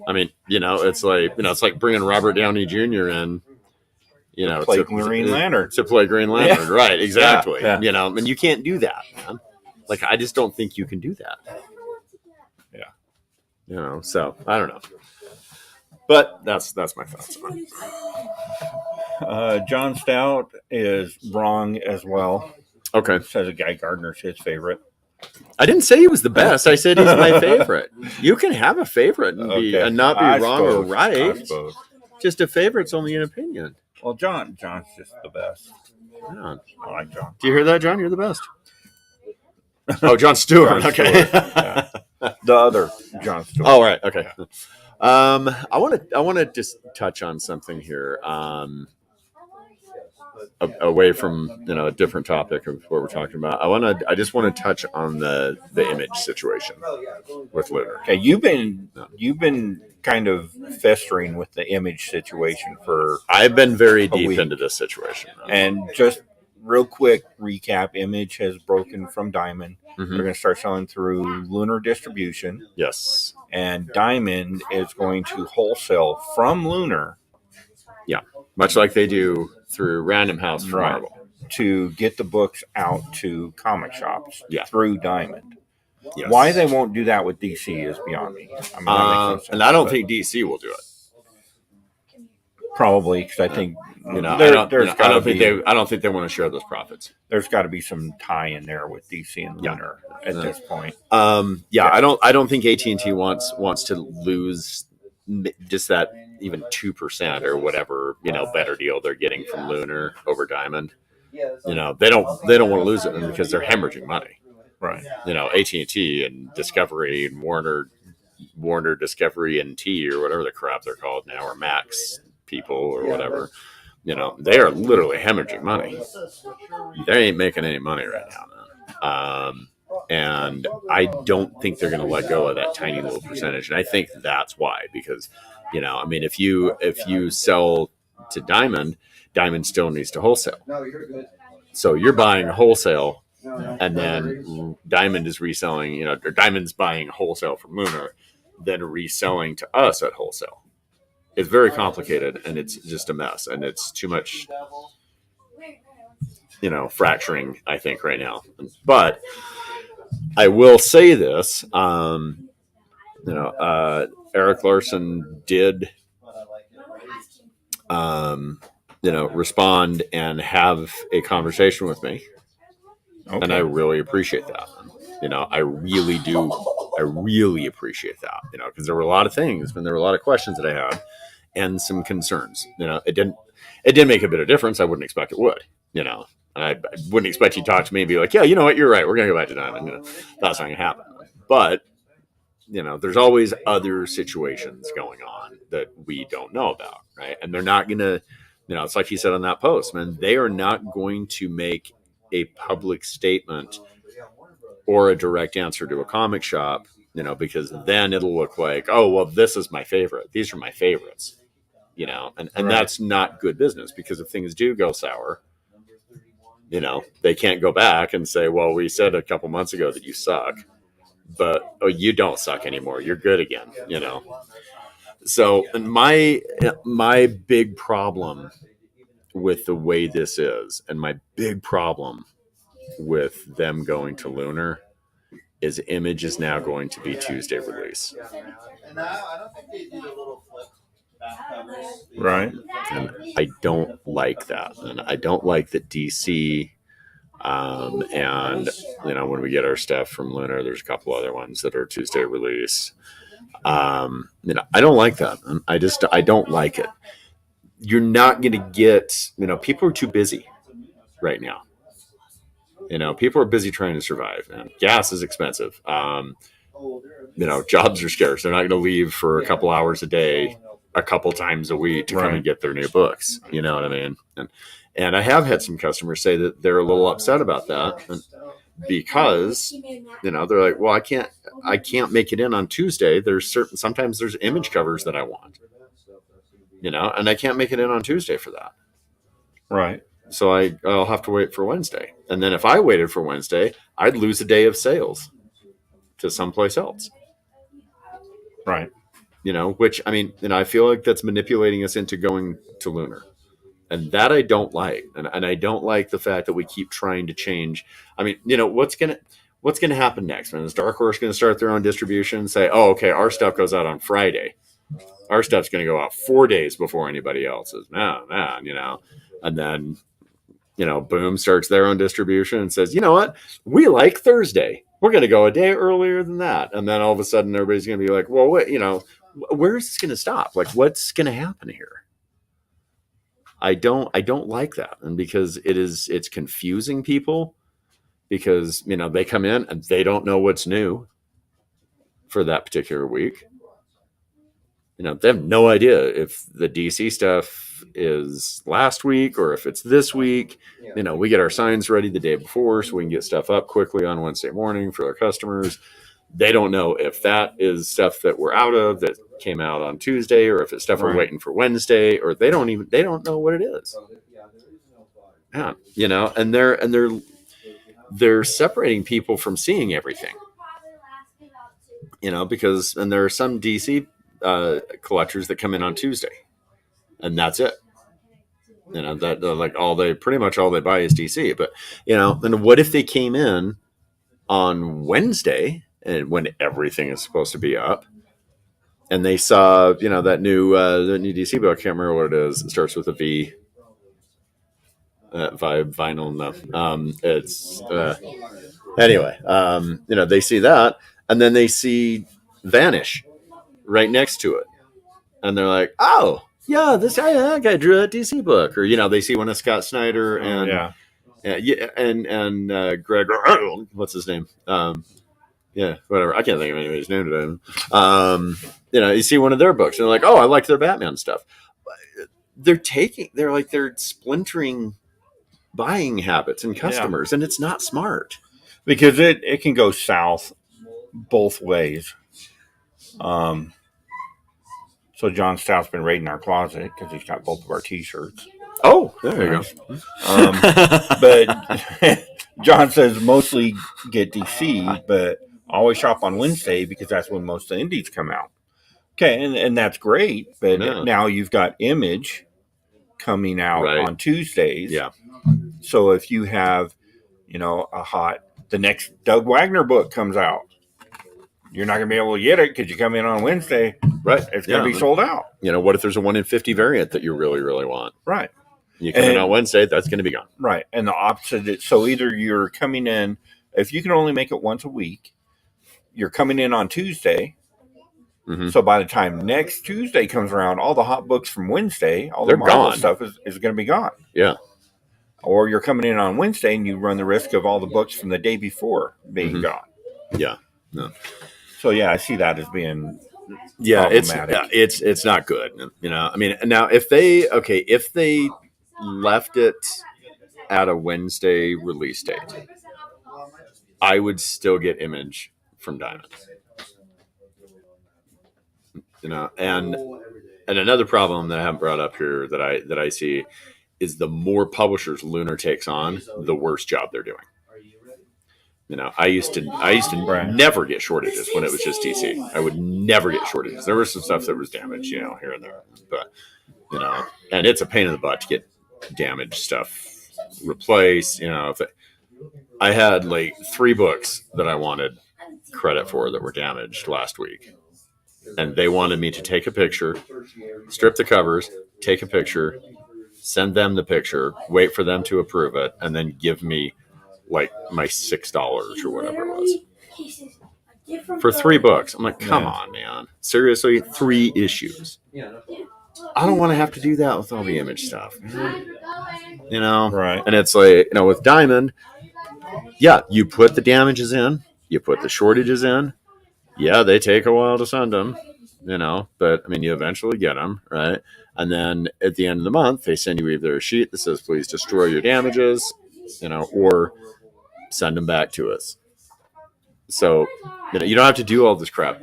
Speaker 1: I mean, it's like bringing Robert Downey Jr. in,
Speaker 2: to play Green Lantern.
Speaker 1: To play Green Lantern, yeah. Right? Exactly.
Speaker 2: Yeah.
Speaker 1: And you can't do that, man. Like, I just don't think you can do that. Yeah. So I don't know, but that's my thoughts on
Speaker 2: it. John Stout is wrong as well.
Speaker 1: Okay,
Speaker 2: says Guy Gardner's his favorite.
Speaker 1: I didn't say he was the best. I said he's my favorite. You can have a favorite and not be wrong or right. Just a favorite's only an opinion.
Speaker 2: Well, John's just the best.
Speaker 1: Yeah.
Speaker 2: I like John.
Speaker 1: Do you hear that, John? You're the best. Oh, John Stewart.
Speaker 2: John
Speaker 1: okay.
Speaker 2: Stewart. Yeah. The other John Stewart.
Speaker 1: Oh, right. Okay. Yeah. I want to just touch on something here. Away from a different topic of what we're talking about, I just want to touch on the image situation with Lunar.
Speaker 2: Okay, you've been kind of festering with the image situation for.
Speaker 1: I've been very deep into this situation,
Speaker 2: and just real quick recap: Image has broken from Diamond.
Speaker 1: Mm-hmm.
Speaker 2: They're going to start selling through Lunar Distribution.
Speaker 1: Yes,
Speaker 2: and Diamond is going to wholesale from Lunar.
Speaker 1: Yeah, much like they do through Random House for Marvel,
Speaker 2: to get the books out to comic shops through Diamond.
Speaker 1: Yes.
Speaker 2: Why they won't do that with DC is beyond me. I mean,
Speaker 1: and I don't think DC will do it.
Speaker 2: Probably because I think
Speaker 1: I don't think they want to share those profits.
Speaker 2: There's got to be some tie in there with DC and Lunar at this point.
Speaker 1: I don't think AT&T wants to lose just that even 2% or whatever better deal they're getting from Lunar over Diamond. They don't want to lose it because they're hemorrhaging money.
Speaker 2: Right.
Speaker 1: AT&T and Discovery and Warner Discovery and T or whatever the crap they're called now, or Max people or whatever. They are literally hemorrhaging money. They ain't making any money right now, man. And I don't think they're going to let go of that tiny little percentage. And I think that's why, because, if you sell to Diamond still needs to wholesale. So you're buying wholesale, and then Diamond is reselling, or Diamond's buying wholesale from Lunar, then reselling to us at wholesale. It's very complicated, and it's just a mess, and it's too much, fracturing, I think, right now. But I will say this, Eric Larson did, respond and have a conversation with me. Okay. And I really appreciate that. I really do. I really appreciate that, because there were a lot of things and there were a lot of questions that I had and some concerns. It did make a bit of difference. I wouldn't expect it would, and I wouldn't expect you to talk to me and be like, yeah, you know what? You're right. We're going to go back to Diamond. That's not going to happen. But, there's always other situations going on that we don't know about. Right. And they're not going to, it's like he said on that post, man, they are not going to make a public statement or a direct answer to a comic shop, because then it'll look like, oh, well, this is my favorite. These are my favorites, and that's not good business, because if things do go sour, they can't go back and say, well, we said a couple months ago that you suck, but you don't suck anymore. You're good again, So my big problem with the way this is, and my big problem with them going to Lunar, is Image is now going to be Tuesday release.
Speaker 2: Right.
Speaker 1: And I don't like that. And I don't like that DC And when we get our stuff from Lunar, there's a couple other ones that are Tuesday release. I don't like that. I don't like it. You're not going to get, people are too busy right now. People are busy trying to survive, and gas is expensive. Jobs are scarce. They're not going to leave for a couple hours a day, a couple times a week to come and get their new books. You know what I mean? And I have had some customers say that they're a little upset about that because, they're like, well, I can't make it in on Tuesday. Sometimes there's image covers that I want, and I can't make it in on Tuesday for that.
Speaker 2: Right.
Speaker 1: So I'll have to wait for Wednesday. And then if I waited for Wednesday, I'd lose a day of sales to someplace else.
Speaker 2: Right.
Speaker 1: Which, I feel like that's manipulating us into going to Lunar. And that I don't like. And I don't like the fact that we keep trying to change. What's going to happen next? Is Dark Horse going to start their own distribution and say, oh, okay, our stuff goes out on Friday. Our stuff's going to go out 4 days before anybody else's. No, and then, Boom starts their own distribution and says, you know what? We like Thursday. We're going to go a day earlier than that. And then all of a sudden everybody's going to be like, well, wait, where is this going to stop? Like, what's going to happen here? I don't like that. And because it's confusing people because, they come in and they don't know what's new for that particular week. They have no idea if the DC stuff is last week or if it's this week. We get our signs ready the day before so we can get stuff up quickly on Wednesday morning for our customers. They don't know if that is stuff that we're out of that came out on Tuesday or if it's stuff we're waiting for Wednesday, or they don't know what it is. Yeah, and they're separating people from seeing everything. Because there are some DC collectors that come in on Tuesday, and that's it. That like pretty much all they buy is DC. But and what if they came in on Wednesday and when everything is supposed to be up, and they saw that new DC book? I can't remember what it is. It starts with a V. Vinyl. No, it's anyway. They see that, and then they see Vanish right next to it, and they're like, oh yeah, that guy drew that DC book. Or they see one of Scott Snyder and and Greg, what's his name, whatever, I can't think of anybody's name today. You see one of their books and they're like, oh, I like their Batman stuff. They're splintering buying habits and customers, and it's not smart
Speaker 2: because it can go south both ways. So John Stout's been raiding our closet because he's got both of our T-shirts.
Speaker 1: Oh, there you go.
Speaker 2: But John says mostly get DC, but always shop on Wednesday because that's when most of the indies come out. Okay, and that's great, but now you've got Image coming out on Tuesdays.
Speaker 1: Yeah.
Speaker 2: So if you have, the next Doug Wagner book comes out, you're not going to be able to get it because you come in on Wednesday.
Speaker 1: Right.
Speaker 2: It's going to be sold out.
Speaker 1: What if there's a 1 in 50 variant that you really, really want?
Speaker 2: Right.
Speaker 1: You come in on Wednesday, that's going to be gone.
Speaker 2: Right. And the opposite. So either you're coming in, if you can only make it once a week, you're coming in on Tuesday. Mm-hmm. So by the time next Tuesday comes around, all the hot books from Wednesday, all the Marvel stuff is going to be gone.
Speaker 1: Yeah.
Speaker 2: Or you're coming in on Wednesday and you run the risk of all the books from the day before being gone.
Speaker 1: Yeah. No.
Speaker 2: So yeah, I see that as being
Speaker 1: it's not good. Now if they left it at a Wednesday release date, I would still get Image from Diamond. And another problem that I haven't brought up here that I see is the more publishers Lunar takes on, the worse job they're doing. I used to never get shortages when it was just DC. I would never get shortages. There was some stuff that was damaged, here and there, but and it's a pain in the butt to get damaged stuff replaced. I had like 3 books that I wanted credit for that were damaged last week, and they wanted me to take a picture, strip the covers, take a picture, send them the picture, wait for them to approve it, and then give me like my $6 or whatever it was for 3 books. I'm like, come on, man, seriously, 3 issues. I don't want to have to do that with all the image stuff,
Speaker 2: Right.
Speaker 1: And it's like, with Diamond, yeah, you put the damages in, you put the shortages in. Yeah, they take a while to send them, but I mean, you eventually get them, right? And then at the end of the month, they send you either a sheet that says, please destroy your damages, or send them back to us. So, you don't have to do all this crap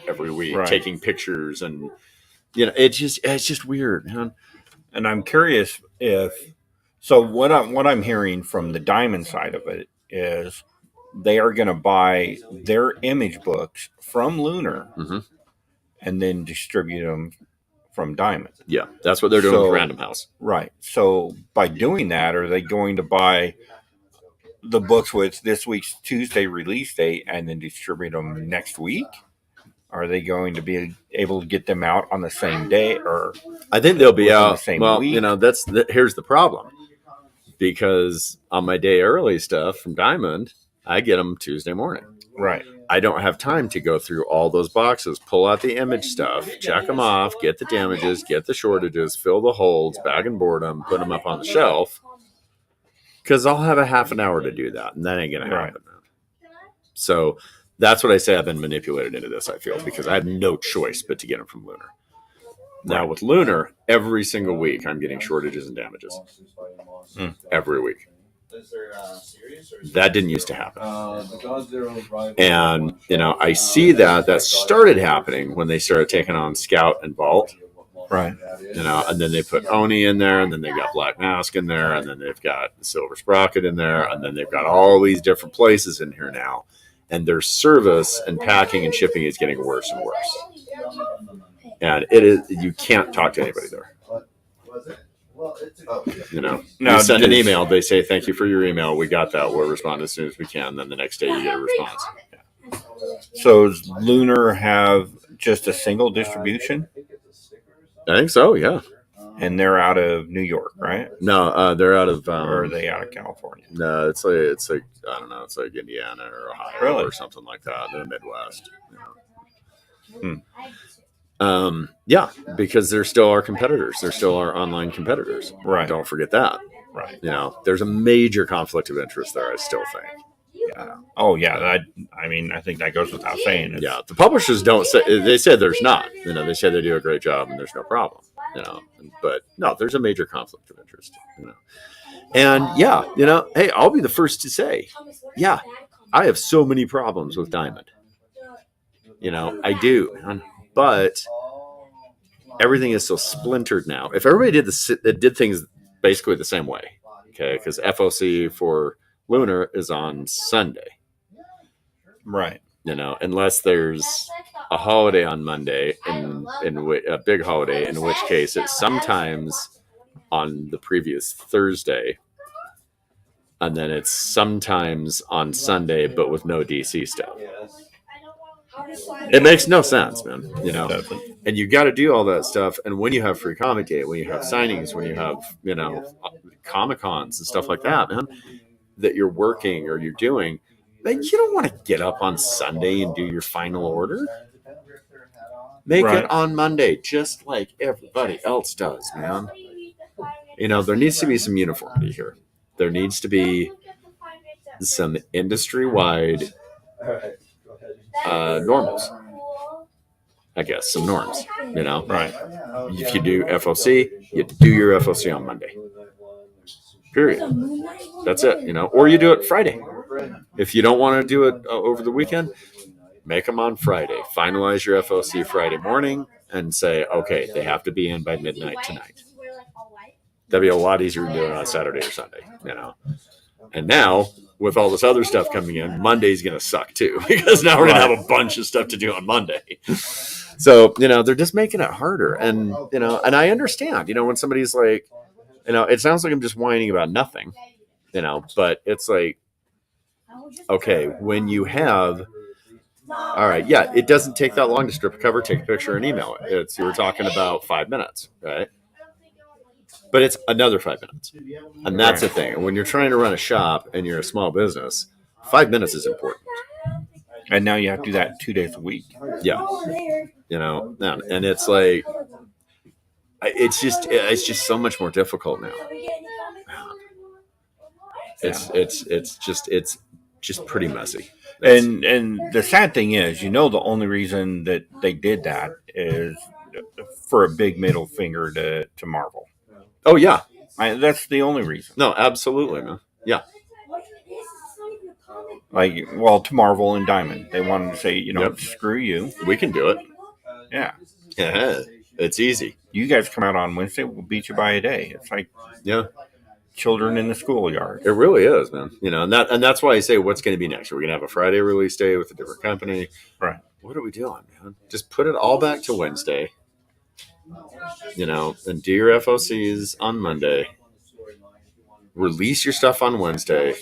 Speaker 1: every week,
Speaker 2: Right.
Speaker 1: taking pictures and, it's just weird, man.
Speaker 2: And I'm curious so what I'm hearing from the Diamond side of it is they are going to buy their image books from Lunar and then distribute them from Diamond.
Speaker 1: Yeah, that's what they're doing with Random House.
Speaker 2: Right. So by doing that, are they going to buy the books with this week's Tuesday release date and then distribute them next week? Are they going to be able to get them out on the same day, or
Speaker 1: I think they'll be out
Speaker 2: the same
Speaker 1: well,
Speaker 2: week?
Speaker 1: Here's the problem, because on my day early stuff from Diamond, I get them Tuesday morning.
Speaker 2: Right.
Speaker 1: I don't have time to go through all those boxes, pull out the image stuff, check them off, get the damages, get the shortages, fill the holds, bag and board them, put them up on the shelf, because I'll have a half an hour to do that, and that ain't gonna happen. Right. So that's what I say. I've been manipulated into this, I feel, because I had no choice but to get them from Lunar. Now with Lunar, every single week I'm getting shortages and damages. Every week. That didn't used to happen. And, I see that started happening when they started taking on Scout and Vault.
Speaker 2: Right.
Speaker 1: And then they put Oni in there, and then they've got Black Mask in there, and then they've got Silver Sprocket in there, and then they've got all these different places in here now. And their service and packing and shipping is getting worse and worse. And you can't talk to anybody there. You send an email, they say, thank you for your email. We got that. We'll respond as soon as we can. Then the next day you get a response.
Speaker 2: So does Lunar have just a single distribution?
Speaker 1: I think so, yeah.
Speaker 2: And they're out of New York, right?
Speaker 1: No, they're out of.
Speaker 2: Or are they out of California?
Speaker 1: No, it's like I don't know. It's like Indiana or Ohio or something like that. They're Midwest. Yeah, because they're still our competitors. They're still our online competitors.
Speaker 2: Right.
Speaker 1: Don't forget that.
Speaker 2: Right.
Speaker 1: There's a major conflict of interest there, I still think.
Speaker 2: Yeah. Oh, yeah. I think that goes without saying.
Speaker 1: Yeah. The publishers don't say, they say there's not. They say they do a great job and there's no problem. But no, there's a major conflict of interest. And yeah, hey, I'll be the first to say, yeah, I have so many problems with Diamond. I do, man. But everything is so splintered now. If everybody did things basically the same way, okay, because FOC for Lunar is on Sunday,
Speaker 2: right?
Speaker 1: Unless there's a holiday on Monday, in a big holiday, in which case it's sometimes on the previous Thursday, and then it's sometimes on Sunday, but with no DC stuff. It makes no sense, man. And you got to do all that stuff. And when you have free comic day, when you have signings, when you have Comic Cons and stuff like that, man, that you're working or you're doing, man, you don't want to get up on Sunday and do your final order. Make it on Monday, just like everybody else does, man. There needs to be some uniformity here. There needs to be some industry-wide normals, I guess, some norms,
Speaker 2: Right.
Speaker 1: If you do FOC, you do your FOC on Monday. Period. That's it, or you do it Friday. If you don't want to do it over the weekend, make them on Friday. Finalize your FOC Friday morning and say, okay, they have to be in by midnight tonight. That'd be a lot easier than doing it on Saturday or Sunday, And now, with all this other stuff coming in, Monday's going to suck too, because now we're going to have a bunch of stuff to do on Monday. So, they're just making it harder. And, and I understand, when somebody's like, it sounds like I'm just whining about nothing, but it's like, okay, when you have, all right, yeah, it doesn't take that long to strip a cover, take a picture and email it. You were talking about 5 minutes, right? but it's another 5 minutes. And that's the thing. When you're trying to run a shop and you're a small business, 5 minutes is important.
Speaker 2: And now you have to do that 2 days a week.
Speaker 1: Yeah. And it's like, it's just so much more difficult now. It's just pretty messy.
Speaker 2: And the sad thing is, the only reason that they did that is for a big middle finger to Marvel.
Speaker 1: Oh yeah,
Speaker 2: that's the only reason.
Speaker 1: No, absolutely, man. Yeah.
Speaker 2: To Marvel and Diamond, they wanted to say, screw you.
Speaker 1: We can do it.
Speaker 2: Yeah.
Speaker 1: Yeah. It's easy.
Speaker 2: You guys come out on Wednesday, we'll beat you by a day. It's like children in the schoolyard.
Speaker 1: It really is, man. And that's why I say, what's going to be next? We're going to have a Friday release day with a different company.
Speaker 2: Right.
Speaker 1: What are we doing, man? Just put it all back to Wednesday. And do your FOCs on Monday. Release your stuff on Wednesday.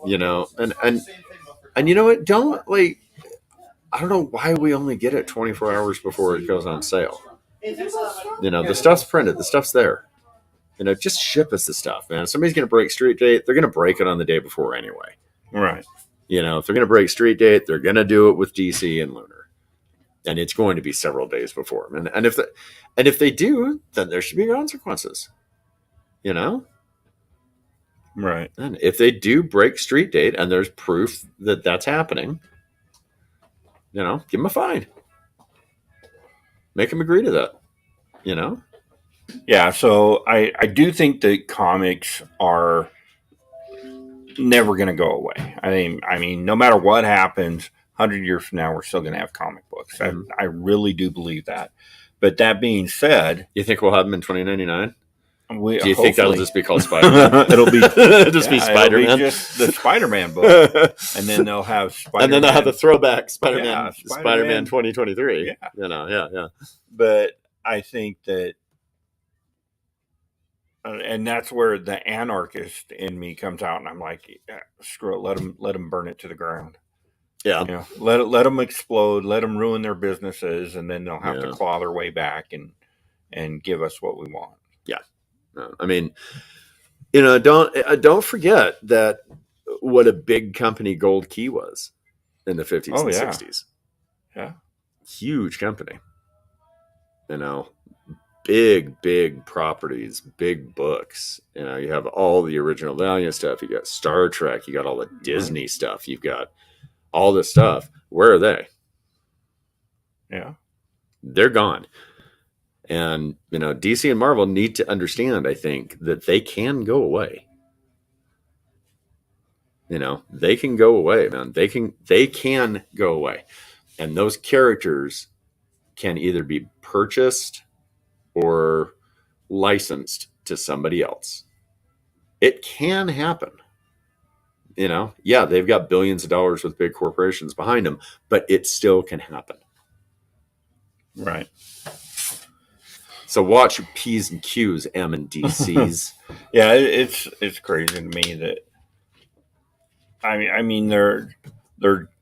Speaker 1: And you know what? Don't I don't know why we only get it 24 hours before it goes on sale. The stuff's printed, the stuff's there. Just ship us the stuff, man. If somebody's going to break street date, they're going to break it on the day before anyway.
Speaker 2: Right.
Speaker 1: If they're going to break street date, they're going to do it with DC and Lunar. And it's going to be several days before. And if they do, then there should be consequences.
Speaker 2: Right.
Speaker 1: And if they do break street date and there's proof that that's happening, give them a fine. Make them agree to that.
Speaker 2: Yeah, so I do think that comics are never going to go away. I mean, no matter what happens, 100 years from now, we're still going to have comic books. Mm-hmm. I really do believe that. But that being said...
Speaker 1: You think we'll have them in 2099?
Speaker 2: Do
Speaker 1: you think that'll just be called Spider-Man?
Speaker 2: It'll be
Speaker 1: be Spider-Man.
Speaker 2: It'll be just the Spider-Man book. And then they'll have Spider-Man.
Speaker 1: And then they'll have the throwback Spider-Man,
Speaker 2: yeah,
Speaker 1: Spider-Man 2023.
Speaker 2: Yeah.
Speaker 1: Yeah.
Speaker 2: But I think that... and that's where the anarchist in me comes out, and I'm like, screw it, let them burn it to the ground.
Speaker 1: Yeah,
Speaker 2: let them explode, let them ruin their businesses, and then they'll have to claw their way back and give us what we want.
Speaker 1: Yeah, I mean, don't forget that what a big company Gold Key was in the 50s and 60s.
Speaker 2: Yeah,
Speaker 1: huge company. Big properties, big books. You have all the original Valiant stuff. You got Star Trek. You got all the Disney stuff. You've got all this stuff. Where are they?
Speaker 2: Yeah.
Speaker 1: They're gone. And, DC and Marvel need to understand, I think, that they can go away. They can go away, man. They can go away. And those characters can either be purchased or licensed to somebody else. It can happen. They've got billions of dollars with big corporations behind them, but it still can happen.
Speaker 2: Right.
Speaker 1: So watch your P's and Q's, M and DC's.
Speaker 2: Yeah, it's crazy to me that I mean they're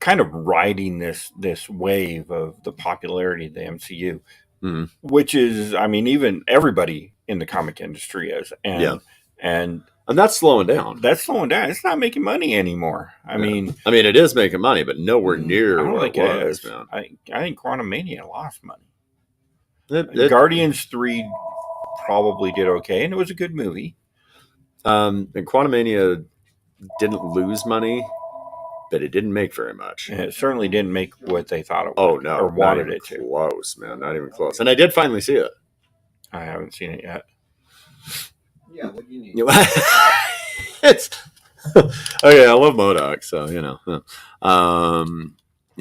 Speaker 2: kind of riding this wave of the popularity of the MCU. Mm-hmm. Which is, even everybody in the comic industry is. And
Speaker 1: that's slowing down.
Speaker 2: It's not making money anymore. I mean,
Speaker 1: it is making money, but nowhere near what it was.
Speaker 2: Man. I think Quantumania lost money. Guardians 3 probably did okay, and it was a good movie.
Speaker 1: And Quantumania didn't lose money, but it didn't make very much.
Speaker 2: And it certainly didn't make what they thought it would.
Speaker 1: Oh, no.
Speaker 2: Or wanted it to.
Speaker 1: Close, man. Not even close. And I did finally see it.
Speaker 2: I haven't seen it yet.
Speaker 3: Yeah, what do you need?
Speaker 1: It's... Okay, I love MODOK, so,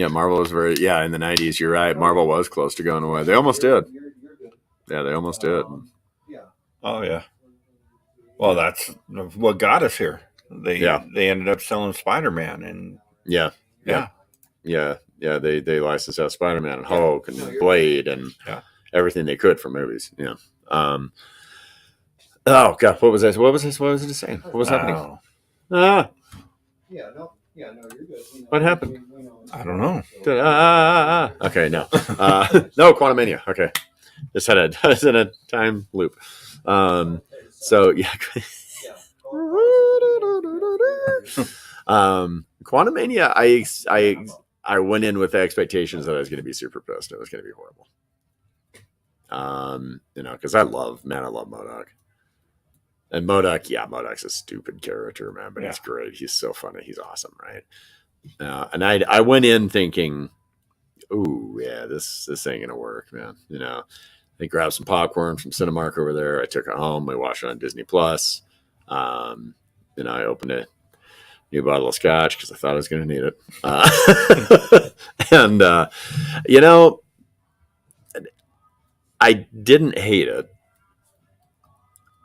Speaker 1: Marvel was very... Yeah, in the 90s, you're right. Marvel was close to going away. They almost did. Yeah, they almost did.
Speaker 2: Oh, yeah. Well, that's what got us here. They ended up selling Spider-Man and
Speaker 1: they licensed out Spider-Man and Hulk and Blade and everything they could for movies. Oh God, what was this? What was it saying? What was happening?
Speaker 3: No, you're good.
Speaker 1: What happened?
Speaker 2: I don't know.
Speaker 1: Okay, no, no, Quantumania. Okay, just had a time loop. So yeah. Quantumania, I went in with expectations that I was going to be super pissed. It was going to be horrible. Because I love MODOK. And MODOK's a stupid character, man, but he's great. He's so funny. He's awesome, right? And I went in thinking, ooh, yeah, this ain't gonna work, man. I grabbed some popcorn from Cinemark over there. I took it home. We watched it on Disney Plus. I opened a new bottle of scotch because I thought I was going to need it. And I didn't hate it,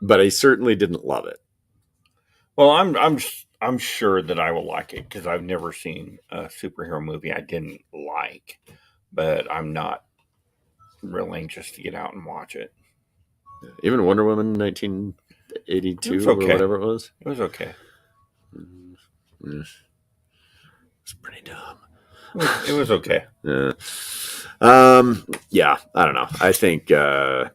Speaker 1: but I certainly didn't love it.
Speaker 2: Well, I'm sure that I will like it because I've never seen a superhero movie I didn't like, but I'm not real anxious to get out and watch it.
Speaker 1: Even Wonder Woman 1982 or whatever it was.
Speaker 2: It was okay.
Speaker 1: It's pretty dumb.
Speaker 2: It was okay.
Speaker 1: Yeah. I don't know. I think I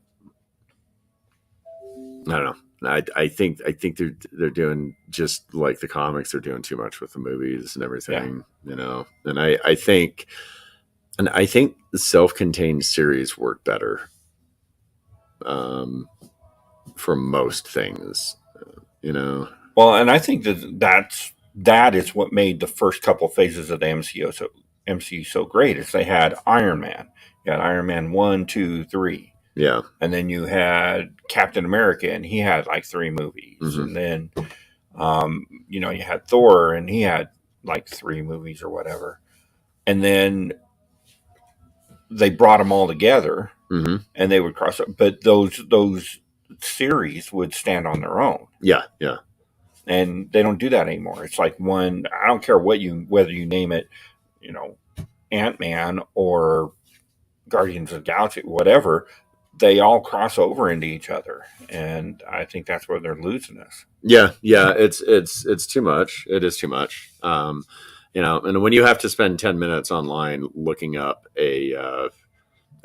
Speaker 1: don't know. I think they're doing just like the comics. They're doing too much with the movies and everything, And I think the self-contained series work better, for most things,
Speaker 2: Well, and I think that is what made the first couple phases of the MCU so great. Is they had Iron Man. You had Iron Man 1, 2, 3.
Speaker 1: Yeah.
Speaker 2: And then you had Captain America, and he had like 3 movies. Mm-hmm. And then, you had Thor, and he had like 3 movies or whatever. And then they brought them all together,
Speaker 1: mm-hmm.
Speaker 2: and they would cross up. But those series would stand on their own.
Speaker 1: Yeah, yeah.
Speaker 2: And they don't do that anymore. It's like one. I don't care whether you name it, Ant-Man or Guardians of the Galaxy, whatever. They all cross over into each other, and I think that's where they're losing us.
Speaker 1: Yeah. It's too much. It is too much. And when you have to spend 10 minutes online looking up a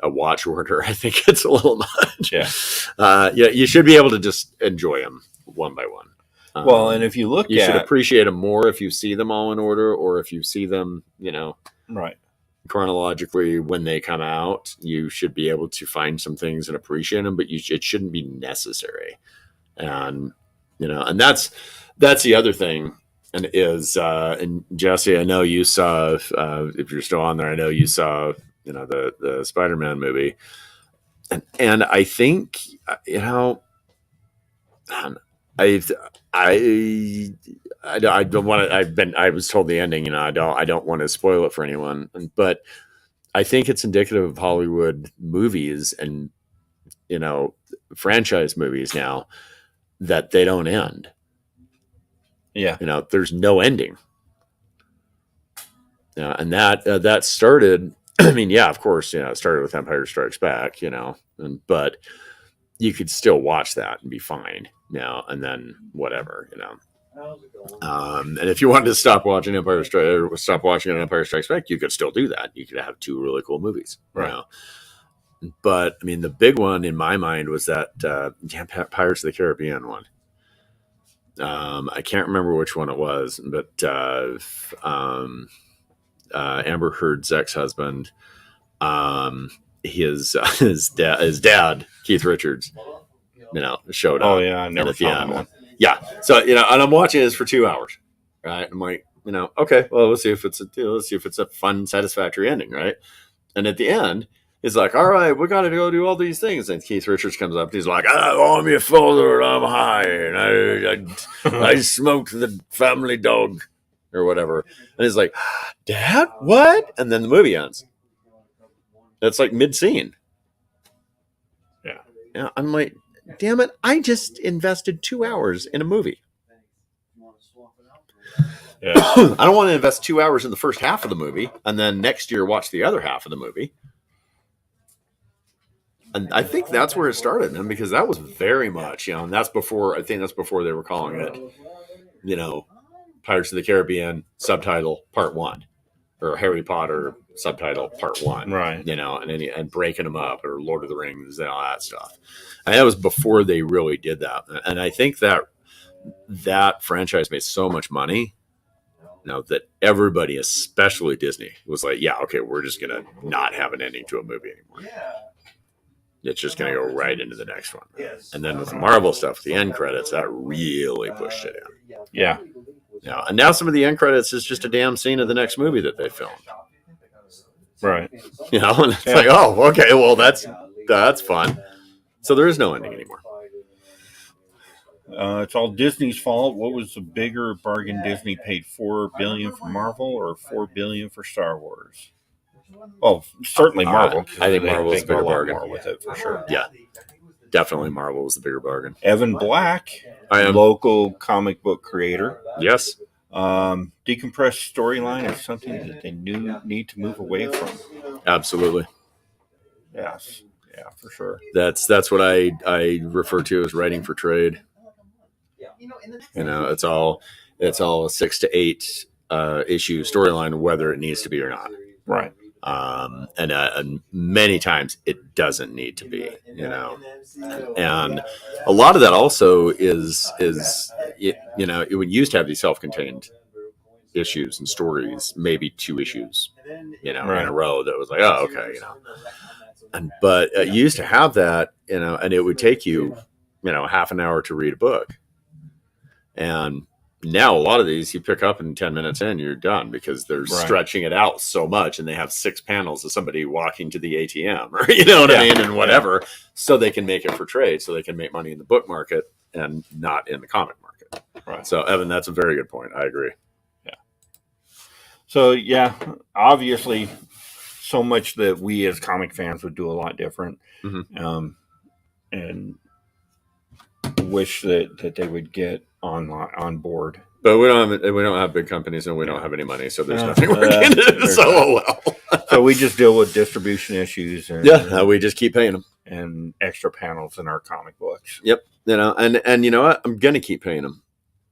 Speaker 1: watch order, I think it's a little much.
Speaker 2: Yeah.
Speaker 1: You should be able to just enjoy them one by one.
Speaker 2: Well, and if you look,
Speaker 1: you should appreciate them more if you see them all in order, or if you see them,
Speaker 2: right, chronologically
Speaker 1: when they come out. You should be able to find some things and appreciate them, but it shouldn't be necessary. And and that's the other thing. And and Jesse, I know you saw, if you're still on there, I know you saw, the Spider-Man movie, and I think I don't want to. I was told the ending. I don't want to spoil it for anyone. But I think it's indicative of Hollywood movies and franchise movies now that they don't end.
Speaker 2: Yeah,
Speaker 1: there's no ending. And that started. I mean, yeah, of course, it started with Empire Strikes Back. But you could still watch that and be fine now, and then whatever, and if you wanted to stop watching Empire Strikes Back, you could still do that. You could have 2 really cool movies,
Speaker 2: right?
Speaker 1: But I mean, the big one in my mind was that Pirates of the Caribbean one. I can't remember which one it was, but Amber Heard's ex-husband, his dad, Keith Richards, showed up.
Speaker 2: Oh yeah, I never saw that one.
Speaker 1: Yeah, so and I'm watching this for 2 hours, right? I'm like, okay, well, let's see if it's a fun, satisfactory ending, right? And at the end, he's like, all right, we got to go do all these things, and Keith Richards comes up, and he's like, I'm your father, and I'm high, and I smoked the family dog, or whatever, and he's like, Dad, what? And then the movie ends. It's like mid-scene. Yeah, I'm like, damn it, I just invested 2 hours in a movie.
Speaker 2: Yeah.
Speaker 1: I don't want to invest 2 hours in the first half of the movie and then next year watch the other half of the movie. And I think that's where it started, man, because that was very much, and I think that's before they were calling it, Pirates of the Caribbean subtitle part 1 or Harry Potter subtitle part 1,
Speaker 2: Right.
Speaker 1: you know, and breaking them up, or Lord of the Rings and all that stuff. And that was before they really did that. And I think that franchise made so much money, you know, that everybody, especially Disney, was like, yeah, okay, we're just going to not have an ending to a movie anymore. It's just going to go right into the next one. And then with the Marvel stuff, the end credits, that really pushed it in.
Speaker 2: Yeah.
Speaker 1: Yeah, and now some of the end credits is just a damn scene of the next movie that they filmed.
Speaker 2: Right.
Speaker 1: You know, and it's like, oh, okay, well, that's fun. So there is no ending anymore.
Speaker 2: It's all Disney's fault. What was the bigger bargain? Disney paid $4 billion for Marvel or $4 billion for Star Wars? Well, certainly Marvel.
Speaker 1: I think Marvel's a bigger
Speaker 2: lot
Speaker 1: bargain
Speaker 2: more with it for sure.
Speaker 1: Yeah, definitely Marvel was the bigger bargain.
Speaker 2: Evan Black, local comic book creator.
Speaker 1: Yes.
Speaker 2: Decompressed storyline is something that they need to move away from.
Speaker 1: Absolutely.
Speaker 2: Yes. Yeah, for sure.
Speaker 1: That's what I refer to as writing for trade. You know, it's all a 6 to 8 issue storyline, whether it needs to be or not.
Speaker 2: Right.
Speaker 1: And many times it doesn't need to be, you know, and a lot of that also is you know, it would used to have these self-contained issues and stories, maybe 2 issues, you know, in a row that was like, oh, okay, you know, but you used to have that, you know, and it would take you, you know, half an hour to read a book. And now a lot of these you pick up in 10 minutes in, you're done, because they're stretching it out so much, and they have 6 panels of somebody walking to the ATM, or you know what I mean, and whatever, so they can make it for trade, so they can make money in the book market and not in the comic market.
Speaker 2: Right.
Speaker 1: So Evan, that's a very good point. I agree.
Speaker 2: Yeah. So yeah, obviously, so much that we as comic fans would do a lot different, and wish that they would get on board.
Speaker 1: But we don't have big companies, and we don't have any money, so there's nothing working. So
Speaker 2: so we just deal with distribution issues, and
Speaker 1: we just keep paying them
Speaker 2: and extra panels in our comic books.
Speaker 1: Yep, you know, and you know what? I'm gonna keep paying them,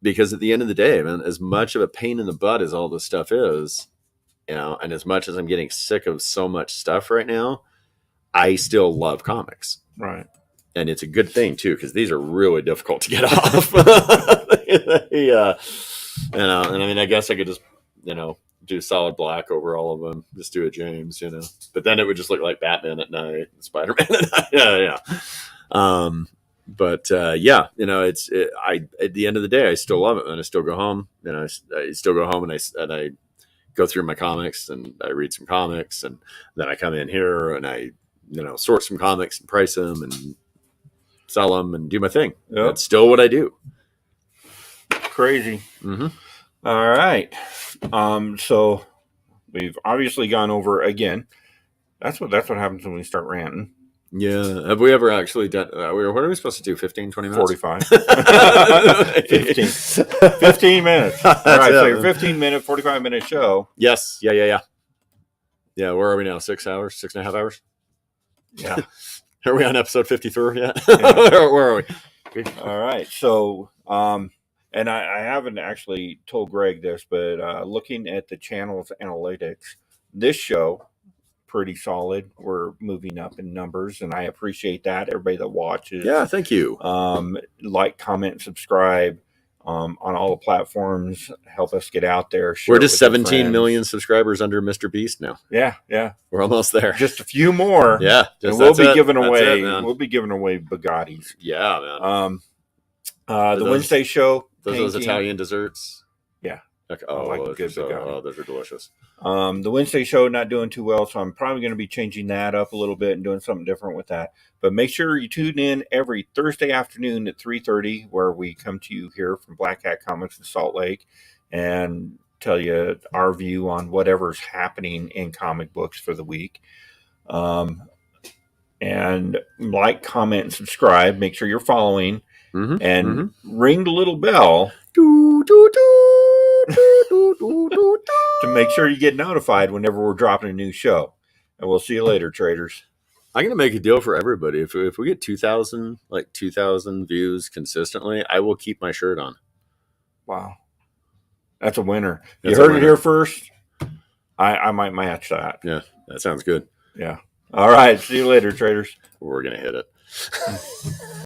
Speaker 1: because at the end of the day, man, as much of a pain in the butt as all this stuff is, you know, and as much as I'm getting sick of so much stuff right now, I still love comics.
Speaker 2: Right.
Speaker 1: And it's a good thing too, because these are really difficult to get off. You know, and I mean, I guess I could just, you know, do solid black over all of them, just do a James, you know, but then it would just look like Batman at night, and Spider-Man at night. Yeah. You know, at the end of the day, I still love it, and I still go home, you know, I still go home and I go through my comics, and I read some comics, and then I come in here and I, you know, sort some comics and price them and sell them and do my thing. Yep. That's still what I do.
Speaker 2: Crazy. Mm-hmm. All right. So we've obviously gone over again. That's what happens when we start ranting.
Speaker 1: Yeah. Have we ever actually done, what are we supposed to do? 15, 20 minutes?
Speaker 2: 45. 15 minutes. All right. So your 15-minute, 45-minute show.
Speaker 1: Yes. Yeah. Yeah. Where are we now? 6 hours, 6.5 hours?
Speaker 2: Yeah.
Speaker 1: Are we on episode 53 yet? Yeah. Where are we?
Speaker 2: All right. So, and I haven't actually told Greg this, but looking at the channel's analytics, this show, pretty solid. We're moving up in numbers, and I appreciate that. Everybody that watches.
Speaker 1: Yeah, thank you.
Speaker 2: Like, comment, subscribe on all the platforms. Help us get out there.
Speaker 1: We're just 17 million subscribers under Mr. Beast now.
Speaker 2: Yeah.
Speaker 1: We're almost there.
Speaker 2: Just a few more.
Speaker 1: Yeah.
Speaker 2: And we'll be giving away Bugattis.
Speaker 1: Yeah, man.
Speaker 2: The Wednesday show.
Speaker 1: Those Italian desserts.
Speaker 2: Yeah.
Speaker 1: Okay.
Speaker 2: Oh, like
Speaker 1: those are delicious.
Speaker 2: The Wednesday show not doing too well, so I'm probably going to be changing that up a little bit and doing something different with that. But make sure you tune in every Thursday afternoon at 3:30, where we come to you here from Black Hat Comics in Salt Lake and tell you our view on whatever's happening in comic books for the week. And like, comment, and subscribe. Make sure you're following. And ring the little bell to make sure you get notified whenever we're dropping a new show. And we'll see you later, traders.
Speaker 1: I'm going to make a deal for everybody. If we get 2,000 views consistently, I will keep my shirt on.
Speaker 2: Wow. That's a winner. You heard it here first. I might match that.
Speaker 1: Yeah, that sounds good.
Speaker 2: Yeah. All right. See you later, traders.
Speaker 1: We're gonna hit it.